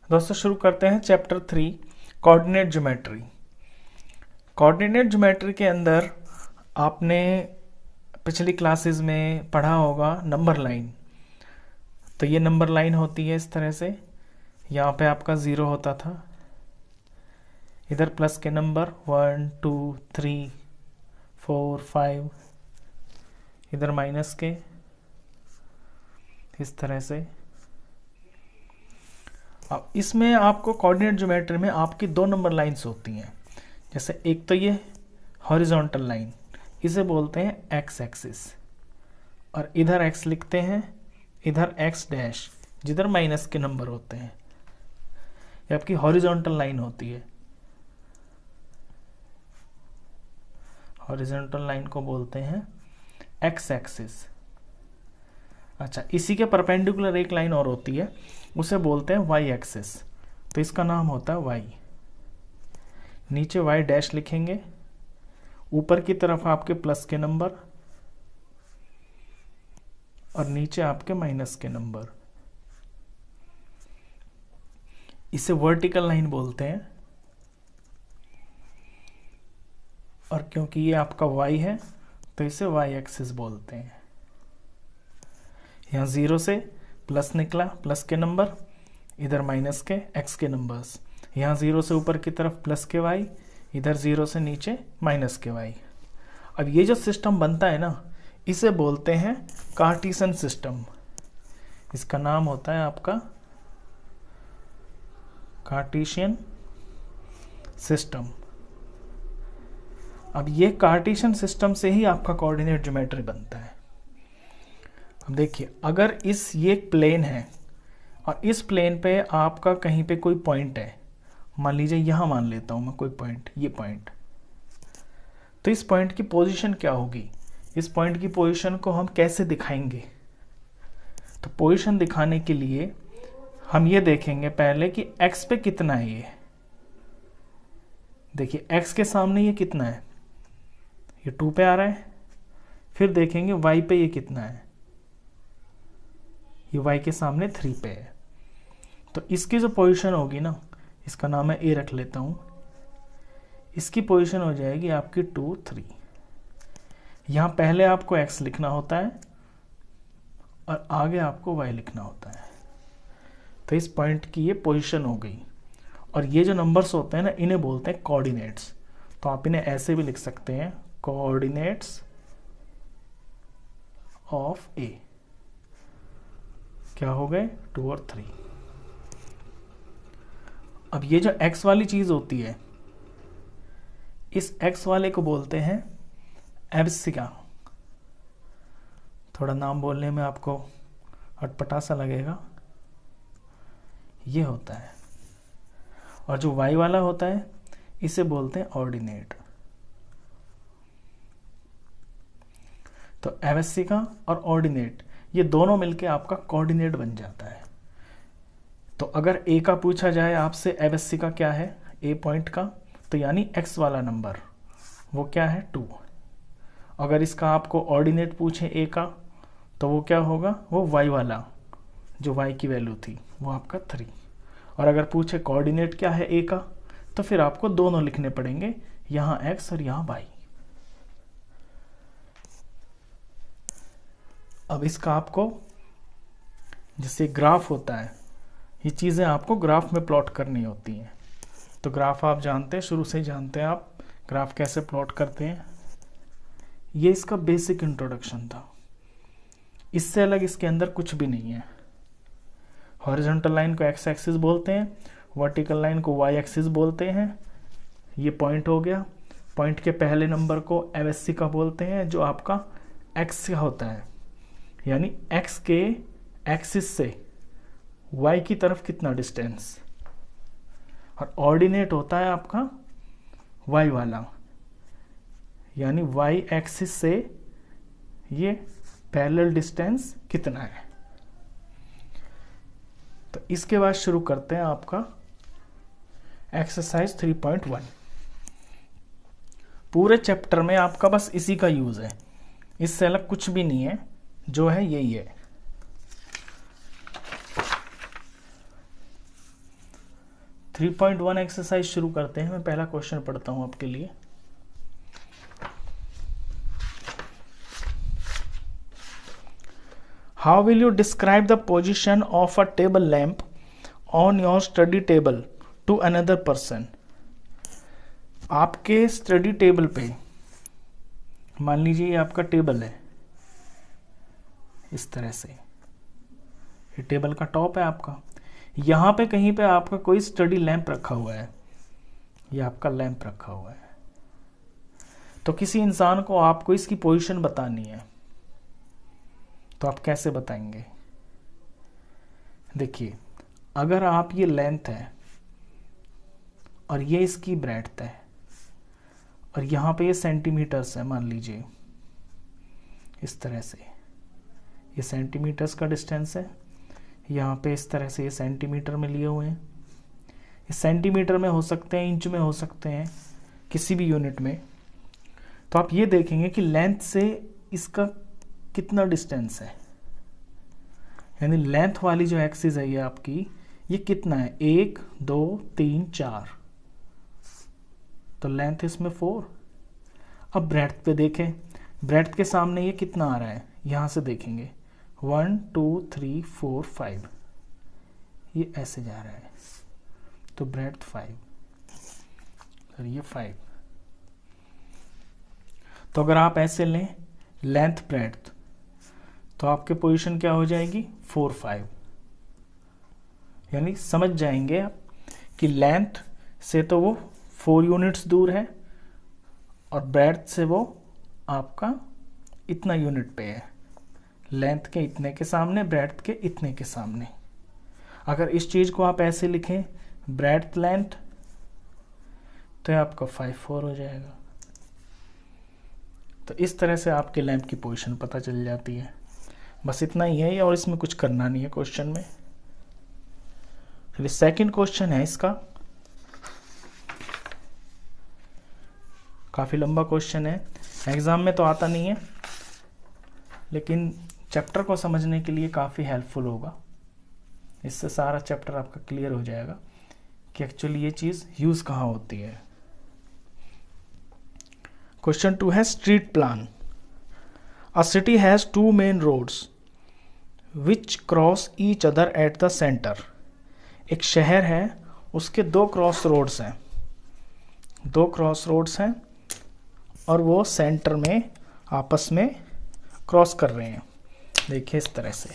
दोस्तों शुरू करते हैं chapter 3 coordinate geometry. Coordinate geometry के अंदर आपने पिछली क्लासेस में पढ़ा होगा नंबर लाइन। तो ये नंबर लाइन होती है इस तरह से, यहाँ पे आपका 0 होता था, इधर प्लस के नंबर 1 2 3 4 5, इधर माइनस के, इस तरह से। अब इसमें आपको कोऑर्डिनेट ज्योमेट्री में आपकी दो नंबर लाइंस होती हैं। जैसे एक तो ये हॉरिजॉन्टल लाइन, इसे बोलते हैं एक्स एक्सिस, और इधर एक्स लिखते हैं, इधर एक्स डैश, जिधर माइनस के नंबर होते हैं। ये आपकी हॉरिजॉन्टल लाइन होती है। हॉरिजॉन्टल लाइन को बोलते हैं एक्स एक्सिस। अच्छा, इसी के परपेंडिकुलर एक लाइन और होती है, उसे बोलते हैं वाई एक्सिस। तो इसका नाम होता है वाई। नीचे वाई डैश लिखेंगे, ऊपर की तरफ आपके प्लस के नंबर और नीचे आपके माइनस के नंबर। इसे वर्टिकल लाइन बोलते हैं। और क्योंकि ये आपका वाई है तो इसे वाई एक्सिस बोलते हैं। यहाँ 0 से प्लस निकला, प्लस के नंबर, इधर माइनस के एक्स के नंबर्स। यहाँ 0 से ऊपर की तरफ प्लस के वाई, इधर 0 से नीचे माइनस के वाई। अब ये जो सिस्टम बनता है ना, इसे बोलते हैं कार्टेशियन सिस्टम। इसका नाम होता है आपका कार्टेशियन सिस्टम। अब ये कार्टेशियन सिस्टम से ही आपका कोऑर्डिनेट ज्योमेट्री बनता है। अब देखिए, अगर ये प्लेन है और इस प्लेन पे आपका कहीं पे कोई पॉइंट है, मान लीजिए यहाँ मान लेता हूँ मैं कोई पॉइंट, ये पॉइंट, तो इस पॉइंट की पोजीशन क्या होगी? इस पॉइंट की पोजीशन को हम कैसे दिखाएंगे? तो पोजीशन दिखाने के लिए हम ये देखेंगे पहले कि x पे कितना है। ये देखिए, x के सामने ये कितना है, ये 2 पे आ रहा है। फिर देखेंगे y पे ये कितना है, ये y के सामने 3 पे है। तो इसकी जो पोजीशन होगी ना, इसका नाम है a रख लेता हूँ, इसकी पोजीशन हो जाएगी आपकी 2 3। यहाँ पहले आपको x लिखना होता है और आगे आपको y लिखना होता है। तो इस पॉइंट की ये पोजीशन हो गई। और ये जो नंबर्स होते हैं ना, इन्हें बोलते हैं कोऑर्डिनेट्स। तो आप इन्हें ऐसे भी लिख सकते हैं, कोऑर्डिनेट्स ऑफ a। क्या हो गए? 2 और 3। अब ये जो x वाली चीज होती है, इस x वाले को बोलते हैं एब्सिका। थोड़ा नाम बोलने में आपको अटपटा सा लगेगा, ये होता है। और जो y वाला होता है, इसे बोलते हैं ऑर्डिनेट। तो एब्सिका और ऑर्डिनेट, ये दोनों मिलके आपका कोऑर्डिनेट बन जाता है। तो अगर a का पूछा जाए आपसे एब्सिका क्या है, a पॉइंट का, तो यानी x वाला नंबर, वो क्या है? 2। अगर इसका आपको ऑर्डिनेट पूछे a का, तो वो क्या होगा? वो y वाला, जो y की वैल्यू थी, वो आपका 3। और अगर पूछे कोऑर्डिनेट क्या है a का, तो फिर आपको दोनों लिखने पड़ेंगे, यहाँ x और यहाँ y। अब इसका आपको, जैसे ग्राफ होता है, ये चीज़ें आपको ग्राफ में प्लॉट करनी होती हैं। तो ग्राफ आप जानते हैं, शुरू से ही जानते हैं आप ग्राफ कैसे प्लॉट करते हैं। ये इसका बेसिक इंट्रोडक्शन था। इससे अलग इसके अंदर कुछ भी नहीं है। हॉरिजॉन्टल लाइन को एक्स एक्सिस बोलते हैं, वर्टिकल लाइन को वाई एक्सिस बोलते हैं। ये पॉइंट हो गया। पॉइंट के पहले नंबर को एब्सिका बोलते हैं, जो आपका एक्स का होता है, यानी एक्स के एक्सिस से y की तरफ कितना डिस्टेंस। और ऑर्डिनेट होता है आपका y वाला, यानी y एक्सिस से ये पैरेलल डिस्टेंस कितना है। तो इसके बाद शुरू करते हैं आपका एक्सरसाइज 3.1। पूरे चैप्टर में आपका बस इसी का यूज है, इससे अलग कुछ भी नहीं है, जो है यही है। 3.1 एक्सरसाइज शुरू करते हैं। मैं पहला क्वेश्चन पढ़ता हूं आपके लिए। How will you describe the position of a table lamp on your study table to another person. आपके स्टडी टेबल पे, मान लीजिए ये आपका टेबल है, इस तरह से ये टेबल का टॉप है आपका। यहाँ पे कहीं पे आपका कोई स्टडी लैंप रखा हुआ है, ये आपका लैंप रखा हुआ है। तो किसी इंसान को आपको इसकी पोजीशन बतानी है, तो आप कैसे बताएंगे? देखिए, अगर आप ये लेंथ है और ये इसकी ब्रेड्थ है और यहाँ पे ये सेंटीमीटर्स है, मान लीजिए इस तरह से, ये सेंटीमीटर्स का डिस्टेंस है। यहाँ पे इस तरह से ये सेंटीमीटर में लिए हुए हैं। ये सेंटीमीटर में हो सकते हैं, इंच में हो सकते हैं, किसी भी यूनिट में। तो आप ये देखेंगे कि लेंथ से इसका कितना डिस्टेंस है, यानी लेंथ वाली जो एक्सिस है ये आपकी, ये कितना है, 1 2 3 4, तो लेंथ इसमें 4। अब ब्रेड्थ पे देखें, ब्रेड्थ के सामने ये कितना आ रहा है, यहाँ से देखेंगे 1 2 3 4 5, ये ऐसे जा रहा है, तो ब्रेड्थ 5 और ये 5। तो अगर आप ऐसे लें लेंथ ब्रेड्थ, तो आपके पोजीशन क्या हो जाएगी, 4 5। यानी समझ जाएंगे आप कि लेंथ से तो वो 4 यूनिट्स दूर है और ब्रेड्थ से वो आपका इतना यूनिट पे है। लेंथ के इतने के सामने, ब्रेड्थ के इतने के सामने। अगर इस चीज को आप ऐसे लिखें ब्रेड्थ लेंथ, तो ये आपका 5 4 हो जाएगा। तो इस तरह से आपके लैंप की पोजीशन पता चल जाती है। बस इतना ही है, और इसमें कुछ करना नहीं है क्वेश्चन में। फिर सेकंड क्वेश्चन है इसका, काफी लंबा क्वेश्चन है, एग्जाम में तो आता नहीं है, लेकिन चैप्टर को समझने के लिए काफी हेल्पफुल होगा। इससे सारा चैप्टर आपका क्लियर हो जाएगा कि एक्चुअली ये चीज यूज कहाँ होती है। क्वेश्चन 2 है street plan. A city has 2 main roads which cross each other at the centre. एक शहर है, उसके 2 क्रॉस रोड्स हैं, 2 क्रॉस रोड्स हैं और वो सेंटर में आपस में क्रॉस कर रहे हैं। देखिए इस तरह से,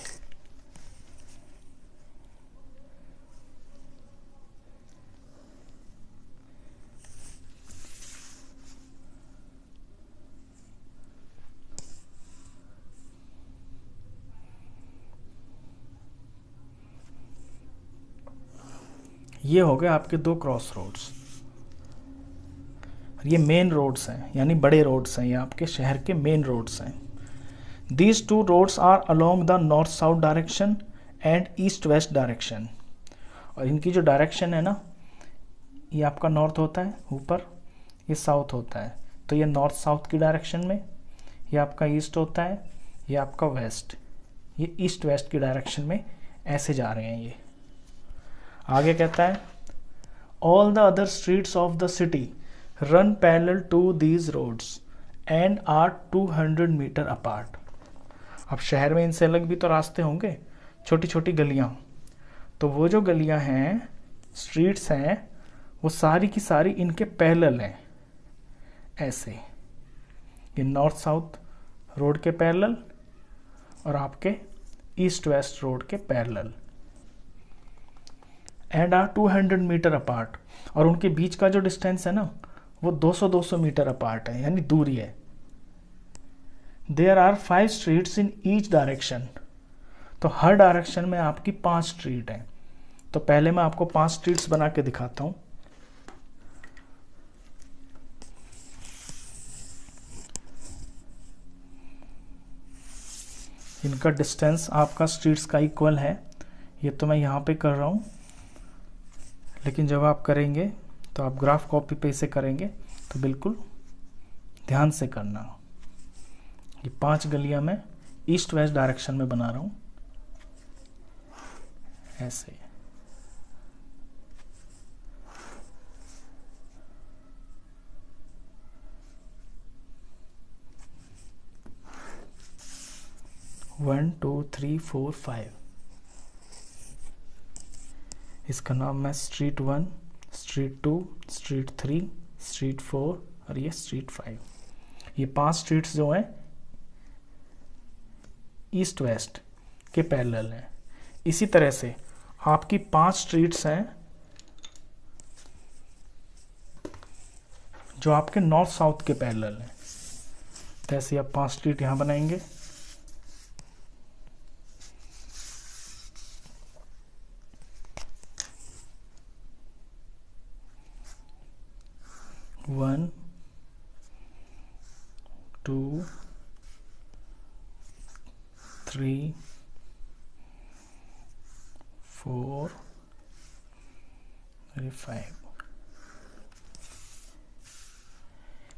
ये हो गए आपके 2 क्रॉस रोड्स। ये मेन रोड्स हैं, यानी बड़े रोड्स हैं, ये आपके शहर के मेन रोड्स हैं। These 2 roads are along the north south direction and east west direction. और इनकी जो डायरेक्शन है ना, ये आपका नॉर्थ होता है ऊपर, ये साउथ होता है, तो ये नॉर्थ साउथ की डायरेक्शन में, ये आपका ईस्ट होता है, ये आपका वेस्ट, ये ईस्ट वेस्ट की डायरेक्शन में ऐसे जा रहे हैं ये। आगे कहता है all the other streets of the city run parallel to these roads and are 200 metre apart. अब शहर में इनसे अलग भी तो रास्ते होंगे, छोटी छोटी गलियां, तो वो जो गलियां हैं, स्ट्रीट्स हैं, वो सारी की सारी इनके पैरेलल हैं ऐसे। ये नॉर्थ साउथ रोड के पैरेलल और आपके ईस्ट वेस्ट रोड के parallel, and are 200 metre apart. और उनके बीच का जो डिस्टेंस है ना, वो 200 मीटर अपार्ट है, यानी दूरी है। There are 5 streets in each direction. तो हर डायरेक्शन में आपकी 5 स्ट्रीट हैं। तो पहले मैं आपको 5 स्ट्रीट्स बना के दिखाता हूं। इनका डिस्टेंस आपका स्ट्रीट्स का इक्वल है। ये तो मैं यहाँ पे कर रहा हूँ, लेकिन जब आप करेंगे तो आप ग्राफ कॉपी पे इसे करेंगे तो बिल्कुल ध्यान से करना। ये 5 गलियां मैं ईस्ट वेस्ट डायरेक्शन में बना रहा हूँ ऐसे। 1 2 3 4 5। इसका नाम है स्ट्रीट 1, स्ट्रीट 2, स्ट्रीट 3, स्ट्रीट 4 और ये स्ट्रीट 5। ये 5 स्ट्रीट्स जो हैं ईस्ट वेस्ट के पैरेलल हैं। इसी तरह से आपकी 5 स्ट्रीट्स हैं जो आपके नॉर्थ साउथ के पैरेलल हैं। तो ऐसे आप 5 स्ट्रीट यहां बनाएंगे। वन 2 3 4 5।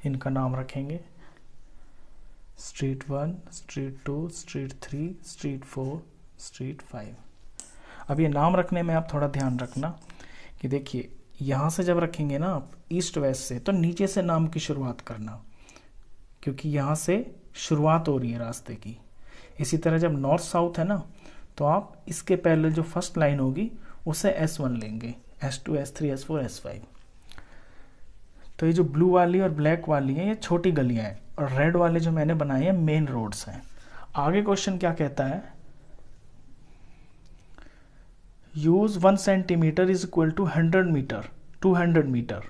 इनका नाम रखेंगे street 1, street 2, street 3, street 4, street 5। अब ये नाम रखने में आप थोड़ा ध्यान रखना कि देखिए यहाँ से जब रखेंगे ना आप ईस्ट वेस्ट से, तो नीचे से नाम की शुरुआत करना, क्योंकि यहाँ से शुरुआत हो रही है रास्ते की। इसी तरह जब नॉर्थ साउथ है ना, तो आप इसके पहले जो फर्स्ट लाइन होगी उसे S1 लेंगे, S2, S3, S4, S5। तो ये जो ब्लू वाली और ब्लैक वाली हैं ये छोटी गलियां हैं, और रेड वाले जो मैंने बनाए हैं मेन रोड्स हैं। आगे क्वेश्चन क्या कहता है, use 1 centimetre is equal to 100 metre, 200 metre.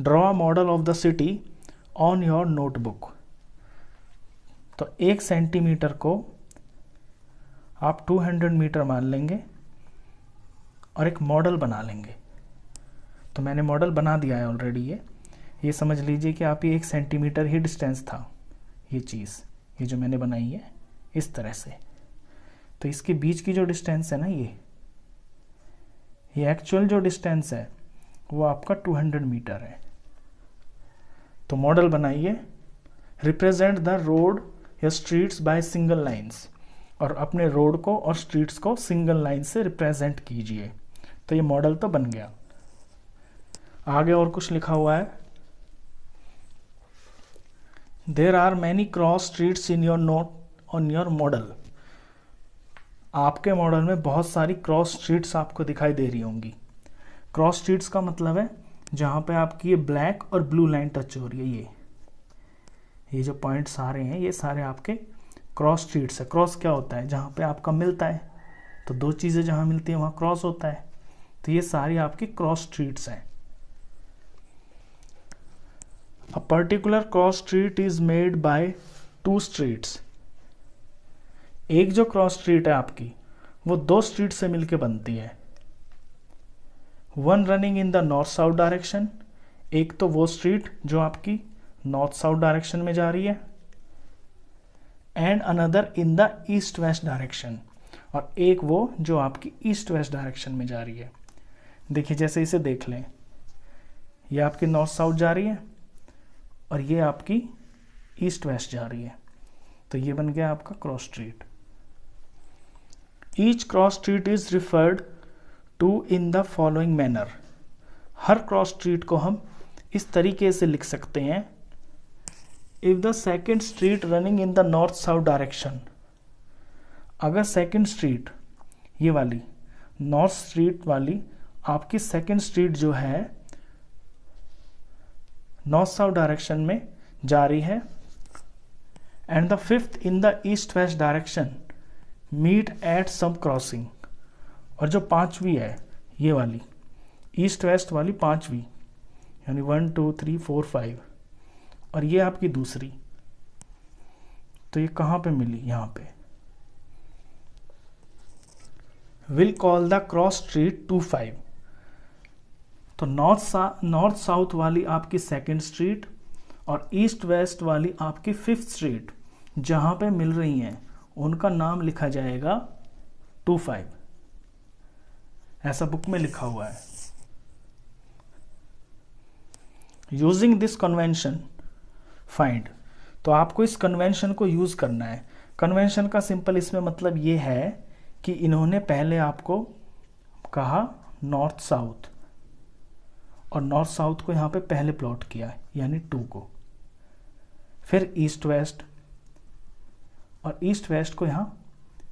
Draw a model of the city on your notebook. तो 1 सेंटीमीटर को आप 200 मीटर मान लेंगे और एक मॉडल बना लेंगे। तो मैंने मॉडल बना दिया है ऑलरेडी। ये समझ लीजिए कि आप ये 1 सेंटीमीटर ही डिस्टेंस था, ये चीज़ ये जो मैंने बनाई है इस तरह से। तो इसके बीच की जो डिस्टेंस है ना, ये एक्चुअल जो डिस्टेंस है वो आपका 200 मीटर है। तो मॉडल बनाइए, रिप्रेजेंट द रोड या स्ट्रीट्स बाय सिंगल लाइंस, और अपने रोड को और स्ट्रीट्स को सिंगल लाइन से रिप्रेजेंट कीजिए। तो ये मॉडल तो बन गया। आगे और कुछ लिखा हुआ है, there are many cross streets in your note on your model. आपके मॉडल में बहुत सारी क्रॉस स्ट्रीट्स आपको दिखाई दे रही होंगी। क्रॉस स्ट्रीट्स का मतलब है जहाँ पे आपकी ये ब्लैक और ब्लू लाइन टच हो रही है, ये जो पॉइंट्स आ रहे हैं ये सारे आपके क्रॉस स्ट्रीट्स है। क्रॉस क्या होता है, जहाँ पे आपका मिलता है, तो दो चीज़ें जहाँ मिलती हैं वहाँ क्रॉस होता है। तो ये सारी आपकी क्रॉस स्ट्रीट्स हैं। A particular cross street is made by 2 streets. एक जो क्रॉस स्ट्रीट है आपकी वो 2 स्ट्रीट से मिलके बनती है। 1 running in the north south direction, एक तो वो स्ट्रीट जो आपकी नॉर्थ साउथ डायरेक्शन में जा रही है, and another in the east west direction, और एक वो जो आपकी ईस्ट वेस्ट डायरेक्शन में जा रही है। देखिए जैसे इसे देख लें, ये आपकी नॉर्थ साउथ जा रही है और ये आपकी ईस्ट वेस्ट जा रही है। तो ये बन गया आपका cross street. Each cross street is referred to in the following manner. हर क्रॉस स्ट्रीट को हम इस तरीके से लिख सकते हैं, if the second street running in the north south direction. अगर सेकेंड स्ट्रीट ये वाली नॉर्थ स्ट्रीट वाली आपकी सेकेंड स्ट्रीट जो है नॉर्थ साउथ डायरेक्शन में जा रही है, and the fifth in the east west direction meet at some crossing. और जो 5वीं है ये वाली ईस्ट वेस्ट वाली 5वीं, यानी 1 2 3 4 5, और ये आपकी दूसरी, तो ये कहाँ पे मिली, यहाँ पे। Will call the cross street 2-5। तो नॉर्थ साउथ वाली आपकी सेकेंड स्ट्रीट और ईस्ट वेस्ट वाली आपकी 5th स्ट्रीट जहाँ पे मिल रही हैं उनका नाम लिखा जाएगा 2-5। ऐसा बुक में लिखा हुआ है। Using this convention find. तो आपको इस कन्वेंशन को यूज करना है। कन्वेंशन का सिंपल इसमें मतलब ये है कि इन्होंने पहले आपको कहा नॉर्थ साउथ, और नॉर्थ साउथ को यहाँ पे पहले प्लॉट किया यानी 2 को, फिर ईस्ट वेस्ट, और ईस्ट वेस्ट को यहाँ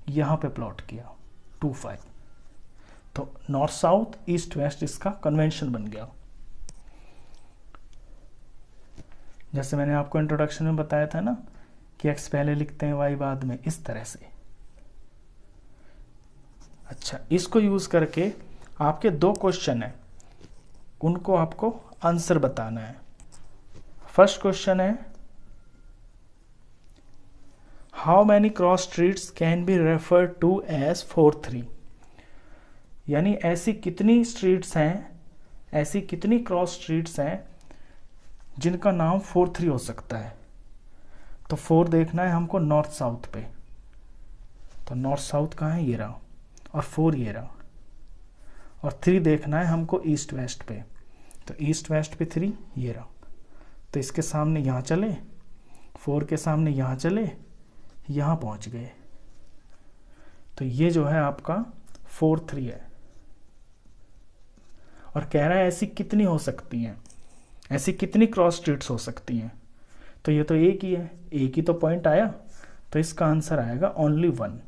यहाँ पे प्लॉट किया 2 5। तो नॉर्थ साउथ ईस्ट वेस्ट इसका कन्वेंशन बन गया। जैसे मैंने आपको इंट्रोडक्शन में बताया था ना कि x पहले लिखते हैं y बाद में, इस तरह से। अच्छा, इसको यूज करके आपके 2 क्वेश्चन है, उनको आपको आंसर बताना है। फर्स्ट क्वेश्चन है how many cross streets can be referred to as 4 3, यानी ऐसी कितनी स्ट्रीट्स हैं, ऐसी कितनी क्रॉस स्ट्रीट्स हैं जिनका नाम 4 3 हो सकता है। तो 4 देखना है हमको नॉर्थ साउथ पे, तो नॉर्थ साउथ कहाँ है, ये रहा, और 4 ये रहा। और 3 देखना है हमको ईस्ट वेस्ट पे, तो ईस्ट वेस्ट पे 3 ये रहा। तो इसके सामने यहाँ चले, 4 के सामने यहाँ चले, यहाँ पहुँच गए। तो ये जो है आपका 4 3 है। और कह रहा है ऐसी कितनी हो सकती हैं, ऐसी कितनी क्रॉस स्ट्रीट्स हो सकती हैं। तो ये तो एक ही है, एक ही तो पॉइंट आया, तो इसका आंसर आएगा ओनली 1।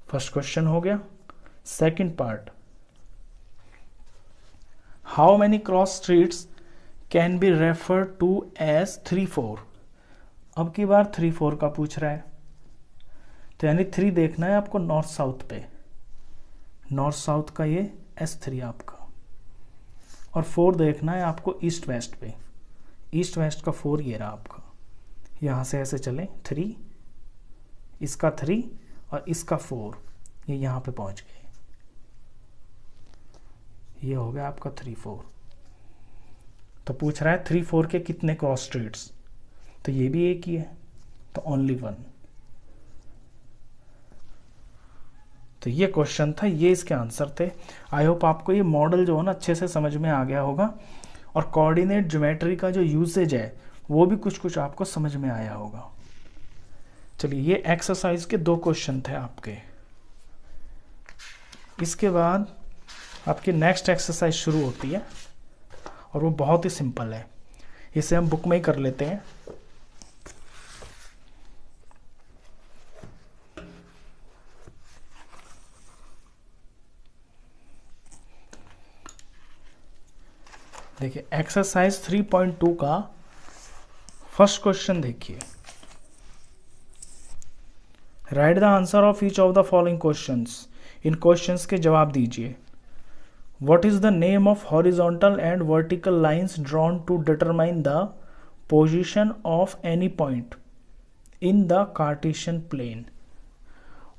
फर्स्ट क्वेश्चन हो गया। Second part, how many cross streets can be referred to as 3 4। अब की बार 3 4 का पूछ रहा है, तो यानी 3 देखना है आपको नॉर्थ साउथ पे, नॉर्थ साउथ का ये S3 आपका, और 4 देखना है आपको ईस्ट वेस्ट पे, ईस्ट वेस्ट का 4 ये रहा आपका। यहाँ से ऐसे चले 3, इसका 3 और इसका 4, ये यहाँ पे पहुँच गए। ये हो गया आपका 3 4। तो पूछ रहा है 3 4 के कितने क्रॉस स्ट्रीट्स, तो ये भी एक ही है, तो ओनली 1। तो ये क्वेश्चन था, ये इसके आंसर थे। आई होप आपको ये मॉडल जो है ना अच्छे से समझ में आ गया होगा, और कोऑर्डिनेट ज्योमेट्री का जो यूसेज है वो भी कुछ कुछ आपको समझ में आया होगा। चलिए, ये एक्सरसाइज के 2 क्वेश्चन थे आपके। इसके बाद आपकी नेक्स्ट एक्सरसाइज शुरू होती है, और वो बहुत ही सिंपल है, इसे हम बुक में ही कर लेते हैं। देखिए, एक्सरसाइज 3.2 का फर्स्ट क्वेश्चन देखिए। Write the answer of each of the following questions. इन क्वेश्चंस के जवाब दीजिए। What is the name of horizontal and vertical lines drawn to determine the position of any point in the Cartesian plane.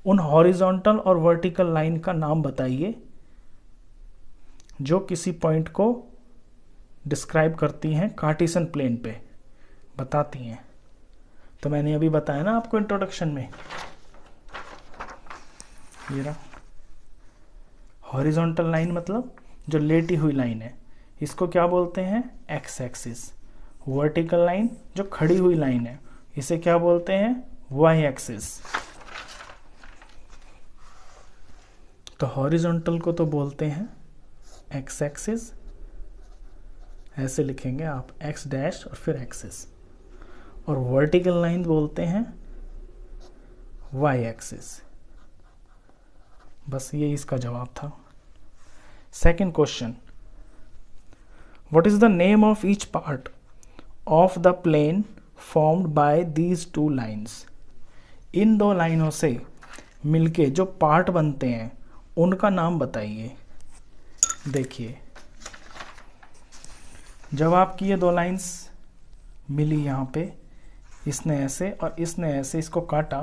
उन horizontal और vertical line का नाम बताइए जो किसी पॉइंट को डिस्क्राइब करती हैं कार्टेशियन प्लेन पे, बताती हैं। तो मैंने अभी बताया ना आपको इंट्रोडक्शन में, ये रहा हॉरिजॉन्टल लाइन, मतलब जो लेटी हुई लाइन है, इसको क्या बोलते हैं, एक्स एक्सिस। वर्टिकल लाइन जो खड़ी हुई लाइन है, इसे क्या बोलते हैं, वाई एक्सिस। तो हॉरिजॉन्टल को तो बोलते हैं एक्स एक्सिस, ऐसे लिखेंगे आप, एक्स डैश और फिर एक्सिस। और वर्टिकल लाइन बोलते हैं वाई एक्सिस। बस ये इसका जवाब था। Second question, what is the name of each part of the plane formed by these 2 lines. इन 2 लाइनों से मिलके जो पार्ट बनते हैं उनका नाम बताइए। देखिए, जब आपकी ये 2 लाइंस मिली यहाँ पे, इसने ऐसे और इसने ऐसे इसको काटा,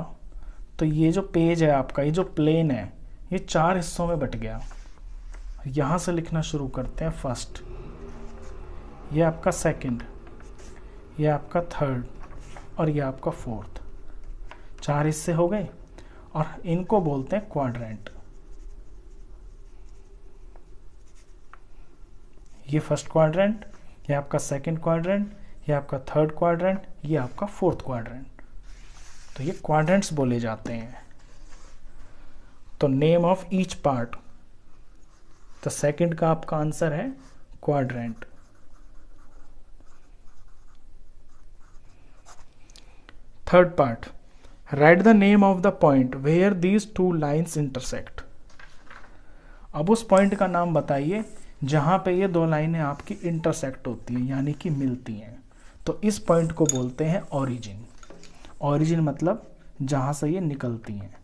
तो ये जो पेज है आपका, ये जो प्लेन है, ये 4 हिस्सों में बट गया। यहाँ से लिखना शुरू करते हैं। फर्स्ट, ये आपका सेकंड, ये आपका थर्ड, और ये आपका फोर्थ। 4 हिस्से हो गए, और इनको बोलते हैं क्वाड्रेंट। ये फर्स्ट क्वाड्रेंट, ये आपका सेकंड क्वाड्रेंट, ये आपका थर्ड क्वाड्रेंट, ये आपका फोर्थ क्वाड्रेंट। तो ये क्वाड्रेंट्स बोले जाते हैं। तो नेम ऑफ ईच पार्ट, तो सेकंड का आपका आंसर है quadrant. Third part, write the name of the point where these two lines intersect. अब उस पॉइंट का नाम बताइए जहां पे ये दो लाइनें आपकी इंटरसेक्ट होती हैं, यानी कि मिलती हैं। तो इस पॉइंट को बोलते हैं ओरिजिन। ओरिजिन मतलब जहां से ये निकलती हैं।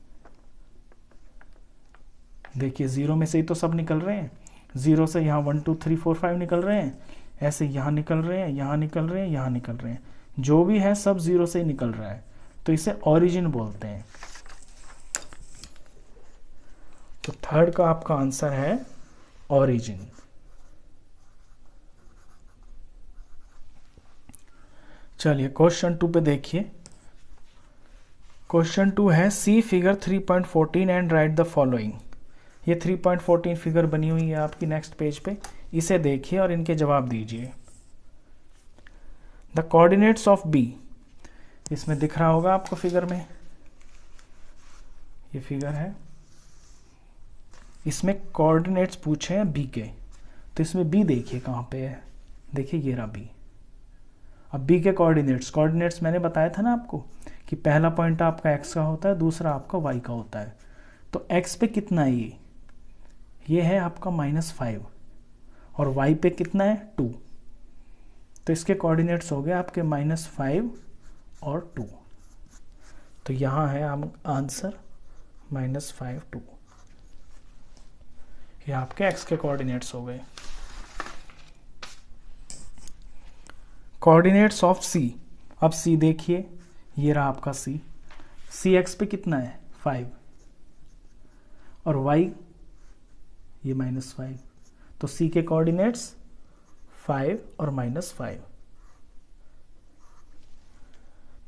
देखिए 0 में से ही तो सब निकल रहे हैं। 0 से यहाँ 1 2 3 4 5 निकल रहे हैं, ऐसे यहाँ निकल रहे हैं, यहाँ निकल रहे हैं, यहाँ निकल रहे हैं, जो भी है सब 0 से ही निकल रहा है, तो इसे ओरिजिन बोलते हैं। तो थर्ड का आपका आंसर है ओरिजिन। चलिए क्वेश्चन 2 पे देखिए। क्वेश्चन 2 है see figure 3.14 and write the following. ये 3.14 फिगर बनी हुई है आपकी नेक्स्ट पेज पे, इसे देखिए और इनके जवाब दीजिए। द कोऑर्डिनेट्स ऑफ बी, इसमें दिख रहा होगा आपको फिगर में, ये फिगर है, इसमें कोऑर्डिनेट्स पूछे हैं बी के। तो इसमें बी देखिए कहाँ पे है, देखिए ये रहा बी। अब बी के कोऑर्डिनेट्स मैंने बताया था ना आपको कि पहला पॉइंट आपका एक्स का होता है, दूसरा आपका वाई का होता है। तो एक्स पे कितना है ये है आपका -5 और वाई पे कितना है 2। तो इसके कोऑर्डिनेट्स हो गए आपके -5 और 2। तो यहाँ है आंसर -5 2। ये आपके एक्स के कोऑर्डिनेट्स हो गए। कोऑर्डिनेट्स ऑफ सी, अब सी देखिए, ये रहा आपका सी एक्स पे कितना है 5 और वाई ये -5। तो सी के कोऑर्डिनेट्स 5 और -5।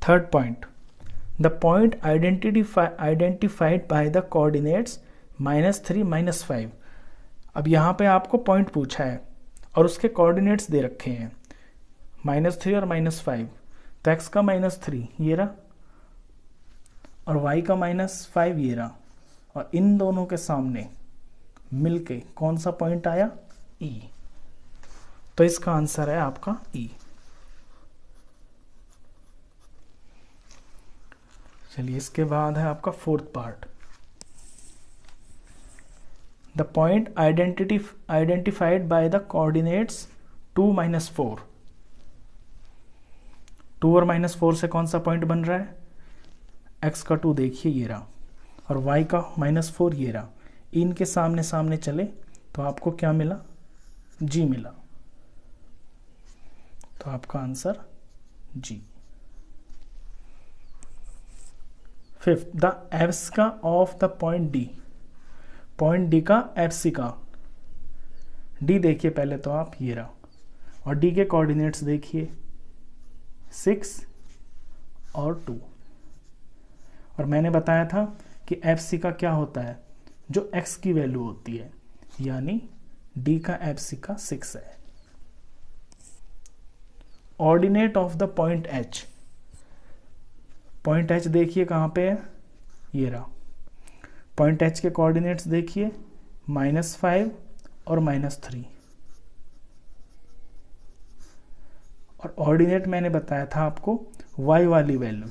Third point, the point identified by the coordinates -3 -5। अब यहाँ पे आपको पॉइंट पूछा है और उसके कोऑर्डिनेट्स दे रखे हैं -3 और -5। तो x का -3 ये रहा और y का -5 ये रहा, और इन दोनों के सामने मिलके कौन सा पॉइंट आया E। तो इसका आंसर है आपका E। चलिए इसके बाद है आपका fourth part, the point identified by the coordinates 2 -4। 2 और -4 से कौन सा पॉइंट बन रहा है, x का 2 देखिए ये रहा और y का -4 ये रहा। इनके सामने सामने चले तो आपको क्या मिला, G मिला। तो आपका answer G। Fifth, the abscissa of the point D। Point D का एब्सिका, D देखिए पहले तो आप, ये रहा, और D के कोऑर्डिनेट्स देखिए 6 और 2। और मैंने बताया था कि एब्सिका क्या होता है, जो x की वैल्यू होती है, यानी D का एब्सिका 6 है। Ordinate of the point H। Point H देखिए कहाँ पे है, ये रहा। पॉइंट H के कोऑर्डिनेट्स देखिए -5 और -3। और ऑर्डिनेट मैंने बताया था आपको y वाली वैल्यू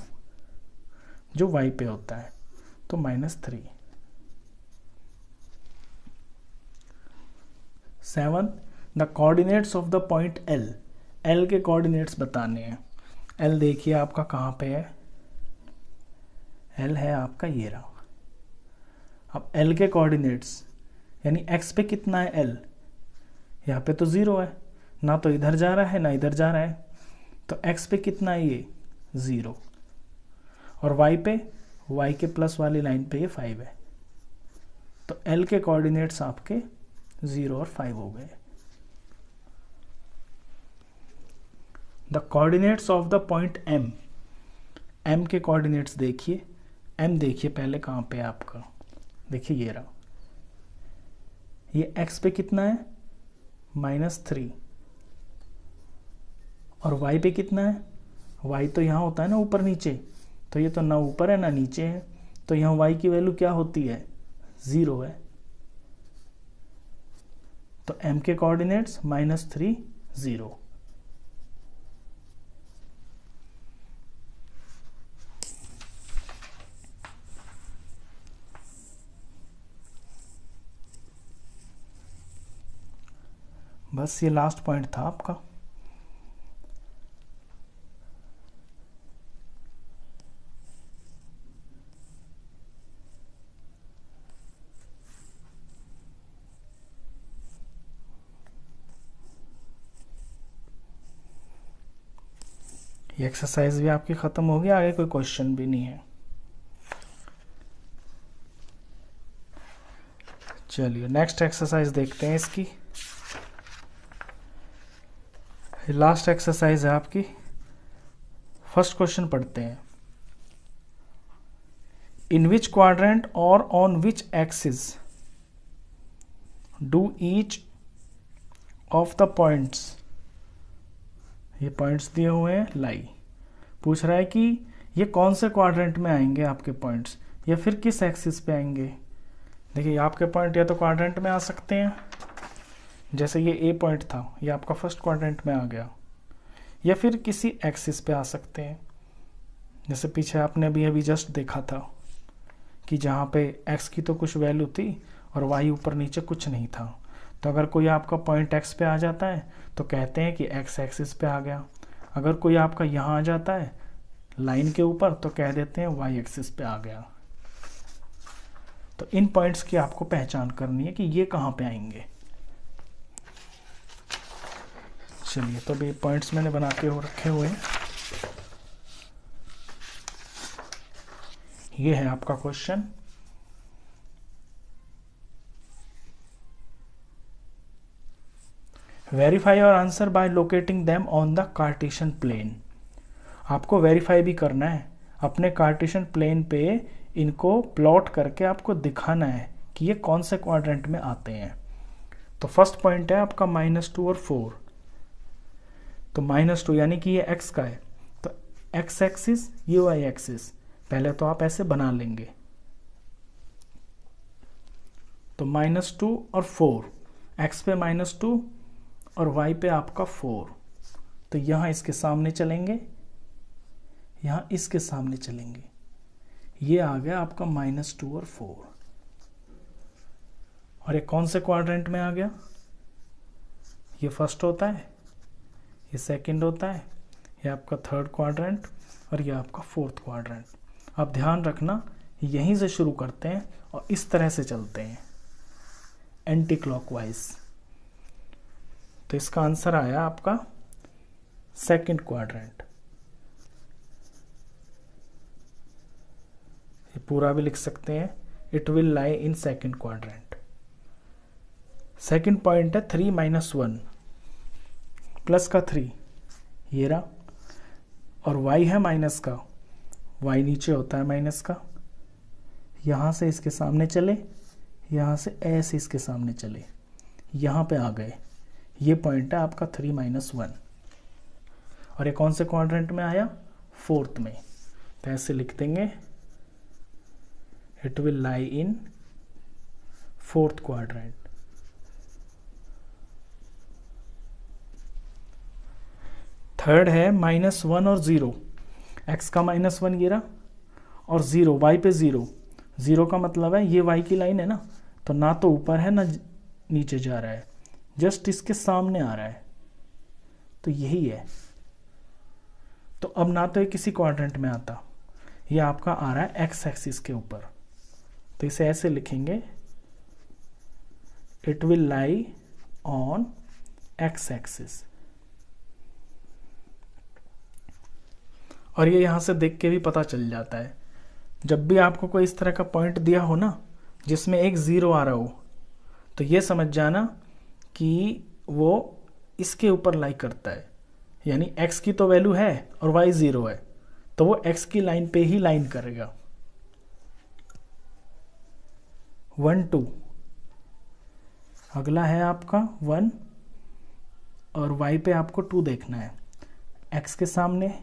जो y पे होता है, तो -3। 7, the coordinates of the point L। L के कोऑर्डिनेट्स बताने हैं। L देखिए आपका कहाँ पे है, L है आपका ये रहा। अब L के कोऑर्डिनेट्स यानी x पे कितना है L, यहाँ पे तो 0 है, ना तो इधर जा रहा है ना इधर जा रहा है, तो x पे कितना है ये 0, और y पे, y के प्लस वाली लाइन पे ये 5 है। तो L के कोऑर्डिनेट्स आपके 0 और 5 हो गए। The coordinates of the point M। M के कोऑर्डिनेट्स देखिए, M देखिए पहले कहाँ पे है आपका, देखिए ये रहा। ये x पे कितना है -3, और y पे कितना है, y तो यहाँ होता है ना ऊपर नीचे, तो ये तो ना ऊपर है ना नीचे है, तो यहाँ y की वैल्यू क्या होती है 0 है। तो m के कोऑर्डिनेट्स -3 0। बस ये लास्ट पॉइंट था आपका। ये एक्सरसाइज भी आपकी ख़त्म होगी, आगे कोई क्वेश्चन भी नहीं है। चलिए नेक्स्ट एक्सरसाइज देखते हैं इसकी। लास्ट एक्सरसाइज है आपकी। फर्स्ट क्वेश्चन पढ़ते हैं। इन विच क्वाड्रेंट और on which axis do each of the points, ये पॉइंट्स दिए हुए हैं, लाई। पूछ रहा है कि ये कौन से क्वाड्रेंट में आएंगे आपके पॉइंट्स, या फिर किस एक्सिस पे आएंगे। देखिए आपके पॉइंट या तो क्वाड्रेंट में आ सकते हैं, जैसे ये ए पॉइंट था, ये आपका फर्स्ट क्वाड्रेंट में आ गया, या फिर किसी एक्सिस पे आ सकते हैं। जैसे पीछे आपने अभी जस्ट देखा था कि जहाँ पे एक्स की तो कुछ वैल्यू थी और वाई ऊपर नीचे कुछ नहीं था। तो अगर कोई आपका पॉइंट एक्स पे आ जाता है तो कहते हैं कि एक्स एक्सिस पे आ गया। अगर कोई आपका यहाँ आ जाता है लाइन के ऊपर तो कह देते हैं वाई एक्सिस पे आ गया। तो इन पॉइंट्स की आपको पहचान करनी है कि ये कहाँ पे आएंगे। चलिए तो अभी पॉइंट्स मैंने बना के रखे हुए हैं। ये है आपका question. Verify your answer by locating them on the Cartesian plane. आपको वेरीफाई भी करना है, अपने कार्टेशियन प्लेन पे इनको प्लॉट करके आपको दिखाना है कि ये कौन से क्वाड्रेंट में आते हैं। तो फर्स्ट पॉइंट है आपका -2 और 4। तो -2 यानी कि ये x का है, तो x एक्सिस ये y एक्सिस, पहले तो आप ऐसे बना लेंगे। तो -2 और 4, x पे -2 और y पे आपका 4, तो यहाँ इसके सामने चलेंगे, यहाँ इसके सामने चलेंगे। ये आ गया आपका -2 और 4। और ये कौन से क्वाड्रेंट में आ गया, ये फर्स्ट होता है, ये सेकंड होता है, ये आपका थर्ड क्वाड्रेंट और ये आपका फोर्थ क्वाड्रेंट। अब ध्यान रखना यहीं से शुरू करते हैं और इस तरह से चलते हैं एंटी क्लॉकवाइज। तो इसका आंसर आया आपका सेकंड क्वाड्रेंट। ये पूरा भी लिख सकते हैं, it will lie in second quadrant. Second point है 3 - 1 प्लस का 3, ये रहा, और y है माइनस का, y नीचे होता है माइनस का। यहाँ से इसके सामने चले, यहाँ से ऐसे इसके सामने चले, यहाँ पे आ गए। ये पॉइंट है आपका 3 - 1। और ये कौन से क्वाड्रेंट में आया, फोर्थ में। तो ऐसे लिख देंगे, it will lie in fourth quadrant. Third है -1 और 0, x का -1 ये रहा, और 0 y पे 0। 0 का मतलब है ये y की लाइन है ना, तो ना तो ऊपर है ना नीचे जा रहा है, जस्ट इसके सामने आ रहा है, तो यही है। तो अब ना तो ये किसी क्वाड्रेंट में आता, ये आपका आ रहा है x एक्सिस के ऊपर। तो इसे ऐसे लिखेंगे, it will lie on x axis. और ये यहाँ से देख के भी पता चल जाता है, जब भी आपको कोई इस तरह का पॉइंट दिया हो ना जिसमें एक 0 आ रहा हो, तो ये समझ जाना कि वो इसके ऊपर लाई करता है। यानी x की तो वैल्यू है और y 0 है, तो वो x की लाइन पे ही लाइन करेगा। 1 2, अगला है आपका 1 और y पे आपको 2 देखना है। x के सामने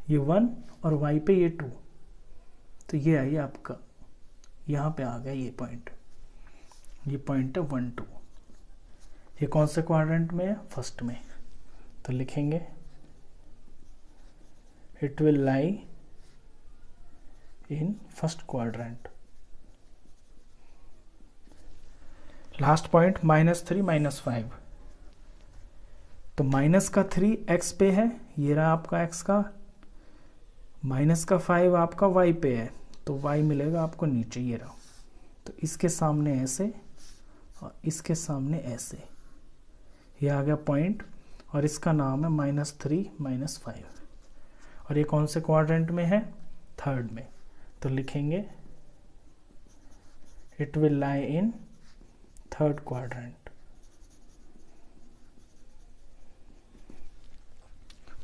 ये 1 और y पे ये 2, तो ये आई आपका, यहाँ पे आ गया ये पॉइंट है 1 2। ये कौन से क्वाड्रेंट में है, फर्स्ट में। तो लिखेंगे, it will lie in first quadrant. Last point -3 - 5, तो -3 x पे है, ये रहा आपका x का, -5 आपका y पे है, तो y मिलेगा आपको नीचे, ये रहा। तो इसके सामने ऐसे और इसके सामने ऐसे, ये आ गया पॉइंट, और इसका नाम है -3 -5, और ये कौन से क्वाड्रेंट में है? थर्ड में। तो लिखेंगे it will lie in third quadrant.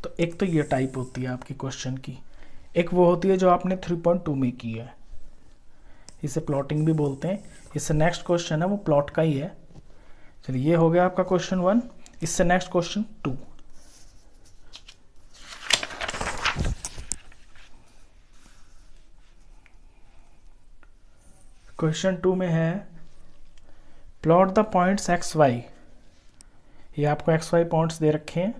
तो एक तो ये टाइप होती है आपकी क्वेश्चन की, एक वो होती है जो आपने 3.2 में की है, इसे प्लॉटिंग भी बोलते हैं। इससे नेक्स्ट क्वेश्चन है वो प्लॉट का ही है। चलिए ये हो गया आपका क्वेश्चन 1। इससे नेक्स्ट क्वेश्चन 2। क्वेश्चन 2 में है plot the points x y. ये आपको एक्स वाई पॉइंट्स दे रखे हैं,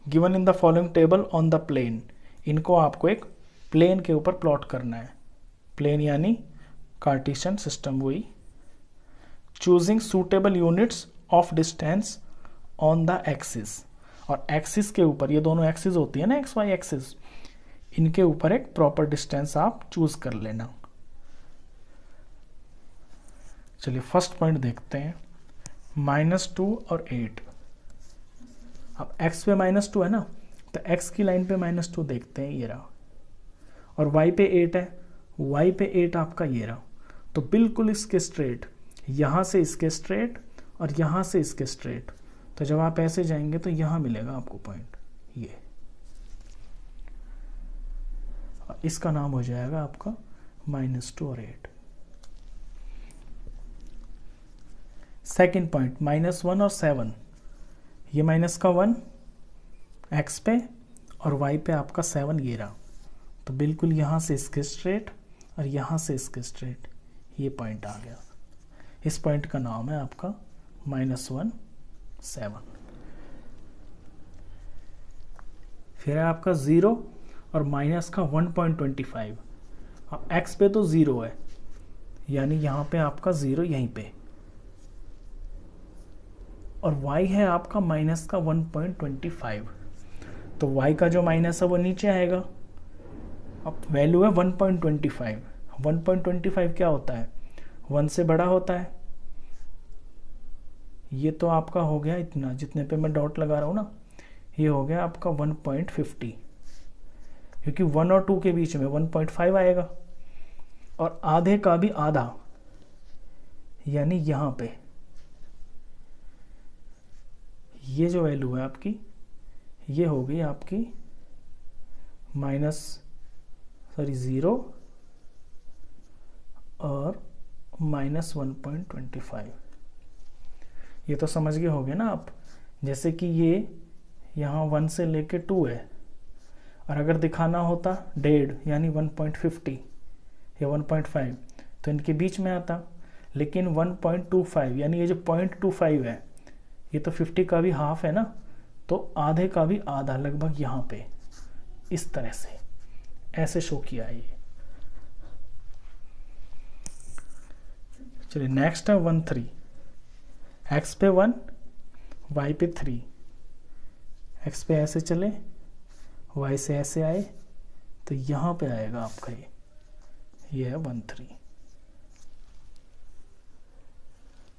given in the following table on the plane. इनको आपको एक प्लेन के ऊपर प्लॉट करना है, प्लेन यानी कार्टेशियन सिस्टम वही। Choosing suitable units of distance on the axis, और एक्सिस के ऊपर, ये दोनों एक्सिस होती है ना एक्स वाई एक्सिस, इनके ऊपर एक प्रॉपर डिस्टेंस आप चूज कर लेना। चलिए फर्स्ट पॉइंट देखते हैं, -2 और 8। अब x पे -2 है ना, तो x की लाइन पे -2 देखते हैं, ये रहा, और y पे 8 है, y पे 8 आपका ये रहा। तो बिल्कुल इसके स्ट्रेट, यहाँ से इसके स्ट्रेट और यहाँ से इसके स्ट्रेट, तो जब आप ऐसे जाएंगे तो यहाँ मिलेगा आपको पॉइंट ये, इसका नाम हो जाएगा आपका -2 और 8। सेकेंड पॉइंट -1 और 7, ये -1 x पे और y पे आपका 7 ये रहा। तो बिल्कुल यहाँ से इसके स्ट्रेट और यहाँ से इसके स्ट्रेट, ये पॉइंट आ गया। इस पॉइंट का नाम है आपका -1 7। फिर है आपका 0 और माइनस का 1.25। अब x पे तो 0 है, यानी यहाँ पे आपका 0 यहीं पे, और y है आपका माइनस का 1.25। तो y का जो माइनस है वो नीचे आएगा। अब वैल्यू है 1.25। 1.25 क्या होता है? 1 से बड़ा होता है। ये तो आपका हो गया इतना, जितने पे मैं डॉट लगा रहा हूँ ना, ये हो गया आपका 1.50, क्योंकि 1 और 2 के बीच में 1.5 आएगा, और आधे का भी आधा, यानी यहाँ पे ये जो वैल्यू है आपकी, ये हो गई आपकी -0 और -1.25। ये तो समझ गए होगे ना आप। जैसे कि ये यहाँ 1 से लेके 2 है, और अगर दिखाना होता 1.5 यानी 1.50 या 1.5 तो इनके बीच में आता, लेकिन 1.25 यानी ये जो 0.25 है, ये तो 50 का भी हाफ है ना, तो आधे का भी आधा, लगभग यहाँ पे इस तरह से ऐसे शो किया है ये। चलिए नेक्स्ट है 1 3। x पे 1, y पे 3। x पे ऐसे चले, y से ऐसे आए, तो यहाँ पे आएगा आपका ये है 1 3।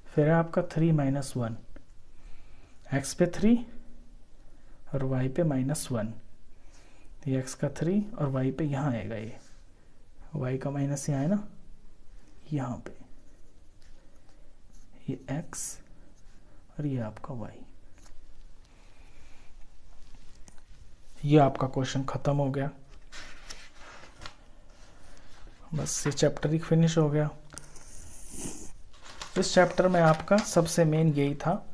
फिर है आपका 3 -1। x पे 3 और y पे -1। ये x का 3 और y पे यहाँ आएगा, ये y का माइनस यहाँ है ना, यहाँ पे ये x और ये आपका y। ये आपका क्वेश्चन खत्म हो गया, बस ये चैप्टर ही फिनिश हो गया। इस चैप्टर में आपका सबसे मेन यही था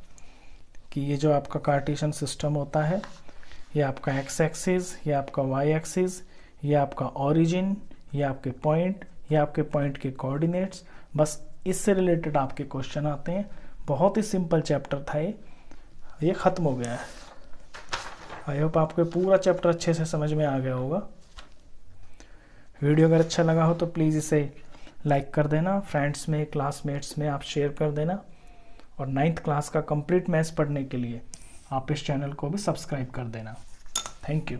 कि ये जो आपका कार्टेशियन सिस्टम होता है, ये आपका x एक्सिस, ये आपका y एक्सिस, ये आपका ओरिजिन, ये आपके पॉइंट, ये आपके पॉइंट के कोऑर्डिनेट्स, बस इससे रिलेटेड आपके क्वेश्चन आते हैं। बहुत ही सिंपल चैप्टर था ये ख़त्म हो गया है। आई होप आपको पूरा चैप्टर अच्छे से समझ में आ गया होगा। वीडियो अगर अच्छा लगा हो तो प्लीज़ इसे लाइक कर देना, फ्रेंड्स में, क्लासमेट्स में आप शेयर कर देना, और 9th क्लास का कंप्लीट मैथ्स पढ़ने के लिए आप इस चैनल को भी सब्सक्राइब कर देना। Thank you.